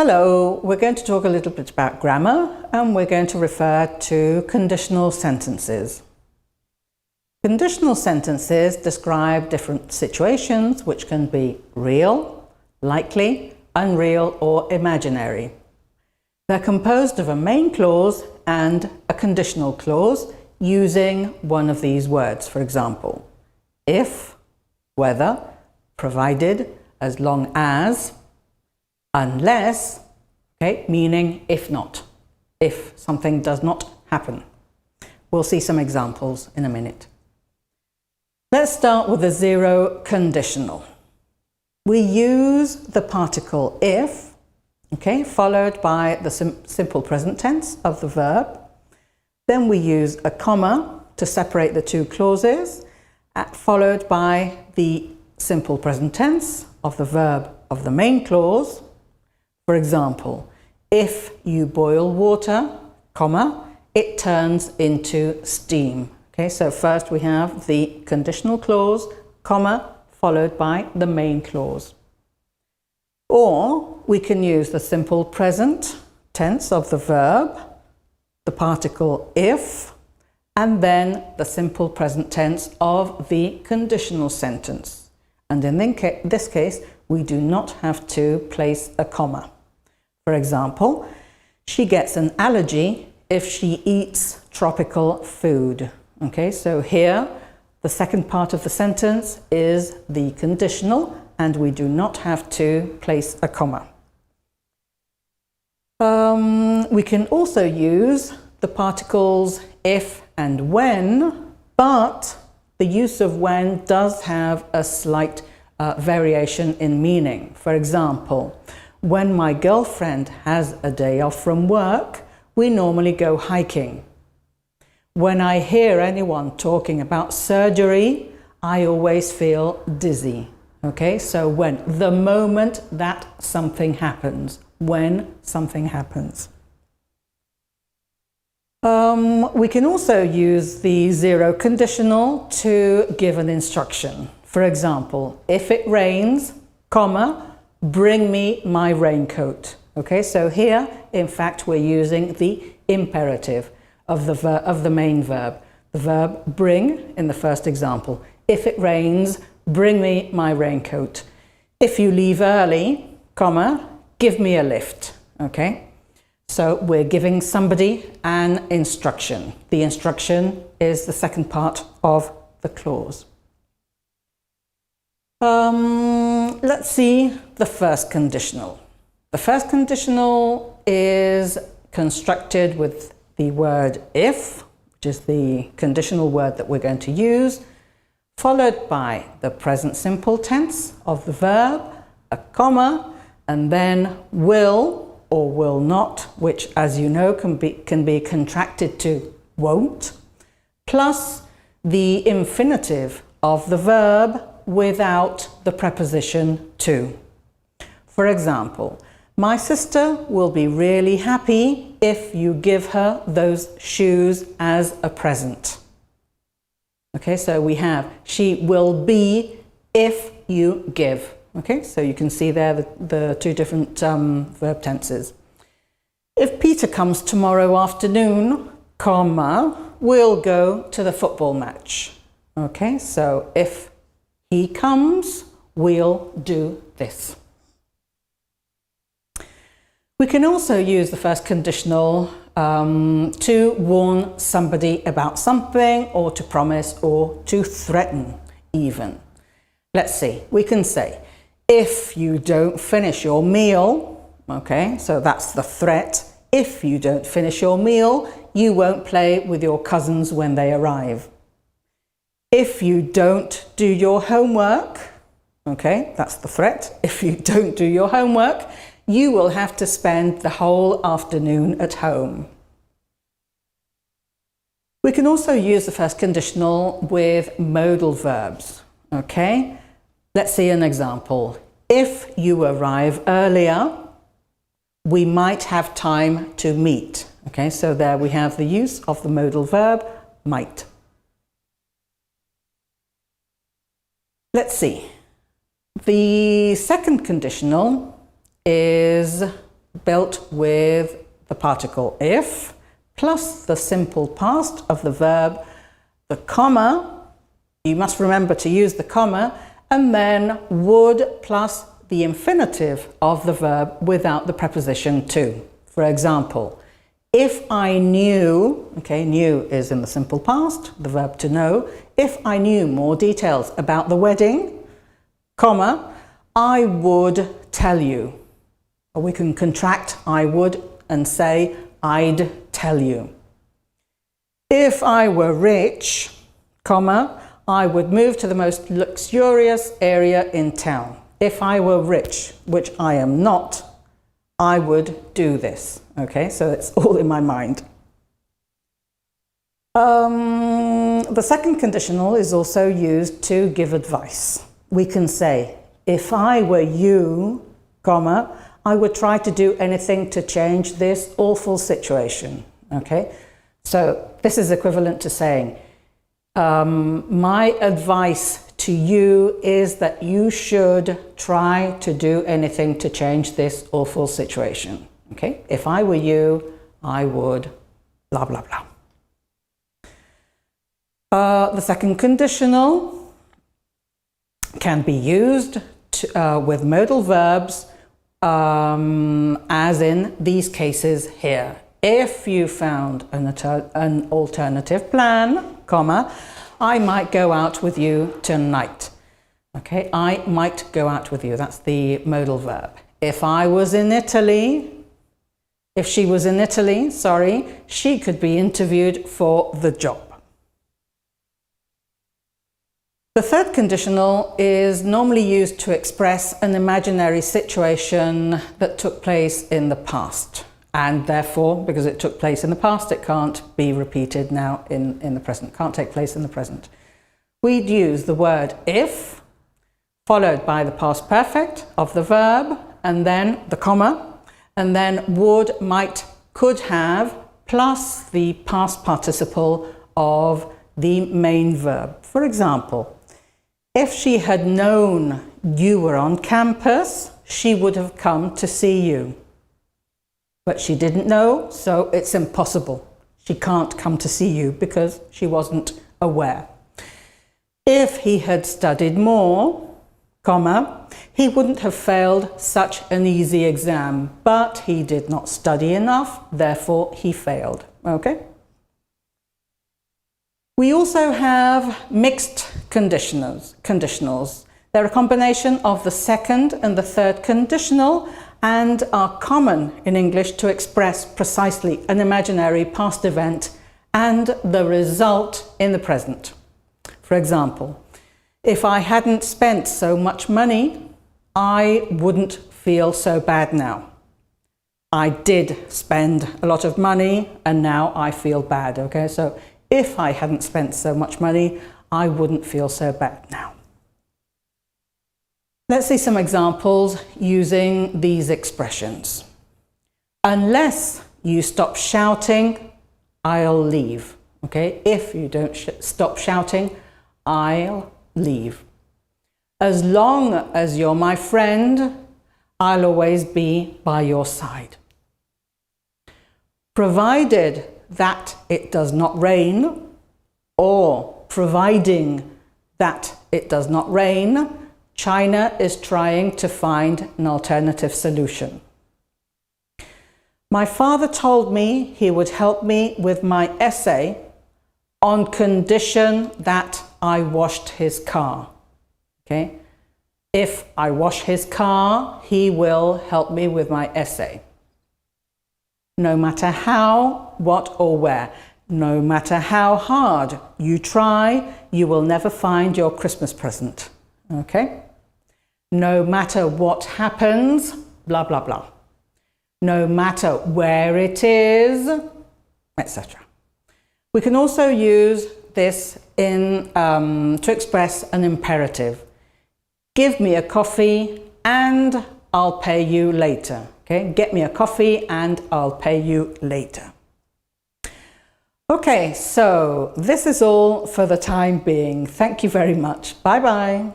Hello, we're going to talk a little bit about grammar and we're going to refer to conditional sentences. Conditional sentences describe different situations which can be real, likely, unreal or imaginary. They're composed of a main clause and a conditional clause using one of these words, for example, if, whether, provided, as long as, unless, okay, meaning if not, if something does not happen. We'll see some examples in a minute. Let's start with the zero conditional. We use the particle if, okay, followed by the simple present tense of the verb. Then we use a comma to separate the two clauses, followed by the simple present tense of the verb of the main clause. For example, if you boil water, comma, it turns into steam. Okay, so first we have the conditional clause, comma, followed by the main clause. Or we can use the simple present tense of the verb, the particle if, and then the simple present tense of the conditional sentence. And in this case, we do not have to place a comma. For example, she gets an allergy if she eats tropical food. Okay, so here the second part of the sentence is the conditional and we do not have to place a comma. We can also use the particles if and when, but the use of when does have a slight variation in meaning. For example, when my girlfriend has a day off from work, we normally go hiking. When I hear anyone talking about surgery, I always feel dizzy. Okay, so when, the moment that something happens, when something happens. We can also use the zero conditional to give an instruction. For example, if it rains, comma, bring me my raincoat. Okay, so here, in fact, we're using the imperative of the main verb. The verb bring in the first example. If it rains, bring me my raincoat. If you leave early, comma, give me a lift. Okay, so we're giving somebody an instruction. The instruction is the second part of the clause. Let's see the first conditional. The first conditional is constructed with the word if, which is the conditional word that we're going to use, followed by the present simple tense of the verb, a comma, and then will or will not, which, as you know, can be contracted to won't, plus the infinitive of the verb without the preposition to. For example, my sister will be really happy if you give her those shoes as a present. Okay, so we have she will be if you give. Okay, so you can see there the two different verb tenses. If Peter comes tomorrow afternoon, comma, we'll go to the football match. Okay, so if he comes, we'll do this. We can also use the first conditional to warn somebody about something or to promise or to threaten even. Let's see, we can say, if you don't finish your meal, okay, so that's the threat. If you don't finish your meal, you won't play with your cousins when they arrive. If you don't do your homework, okay, that's the threat. If you don't do your homework, you will have to spend the whole afternoon at home. We can also use the first conditional with modal verbs, okay? Let's see an example. If you arrive earlier, we might have time to meet. Okay, so there we have the use of the modal verb might. Let's see. The second conditional is built with the particle if plus the simple past of the verb, the comma, you must remember to use the comma, and then would plus the infinitive of the verb without the preposition to. For example, if I knew, okay, knew is in the simple past, the verb to know, if I knew more details about the wedding, comma, I would tell you. Or we can contract I would and say I'd tell you. If I were rich, comma, I would move to the most luxurious area in town. If I were rich, which I am not, I would do this. Okay, so it's all in my mind. The second conditional is also used to give advice. We can say, if I were you, comma, I would try to do anything to change this awful situation. Okay, so this is equivalent to saying, my advice to you is that you should try to do anything to change this awful situation. Okay, if I were you, I would blah, blah, blah. The second conditional can be used to, with modal verbs, as in these cases here. If you found an alternative plan, comma, I might go out with you tonight. Okay, I might go out with you. That's the modal verb. If I was in Italy, if she was in Italy, sorry, she could be interviewed for the job. The third conditional is normally used to express an imaginary situation that took place in the past. And therefore, because it took place in the past, it can't be repeated now in the present, can't take place in the present. We'd use the word if, followed by the past perfect of the verb, and then the comma, and then would, might, could have, plus the past participle of the main verb. For example, if she had known you were on campus, she would have come to see you. But she didn't know, so it's impossible. She can't come to see you because she wasn't aware. If he had studied more, comma, he wouldn't have failed such an easy exam, but he did not study enough, therefore he failed. Okay? We also have mixed conditionals. They're a combination of the second and the third conditional and are common in English to express precisely an imaginary past event and the result in the present. For example, if I hadn't spent so much money, I wouldn't feel so bad now. I did spend a lot of money and now I feel bad. Okay, so if I hadn't spent so much money, I wouldn't feel so bad now. Let's see some examples using these expressions. Unless you stop shouting, I'll leave. Okay, if you don't stop shouting, I'll leave. As long as you're my friend, I'll always be by your side. Provided that it does not rain, or providing that it does not rain, China is trying to find an alternative solution. My father told me he would help me with my essay on condition that I washed his car. Okay? If I wash his car, he will help me with my essay. No matter how, what or where, no matter how hard you try, you will never find your Christmas present. Okay? No matter what happens, blah, blah, blah. No matter where it is, etc. We can also use this to express an imperative. Give me a coffee and I'll pay you later. Okay, get me a coffee and I'll pay you later. Okay, so this is all for the time being. Thank you very much. Bye bye.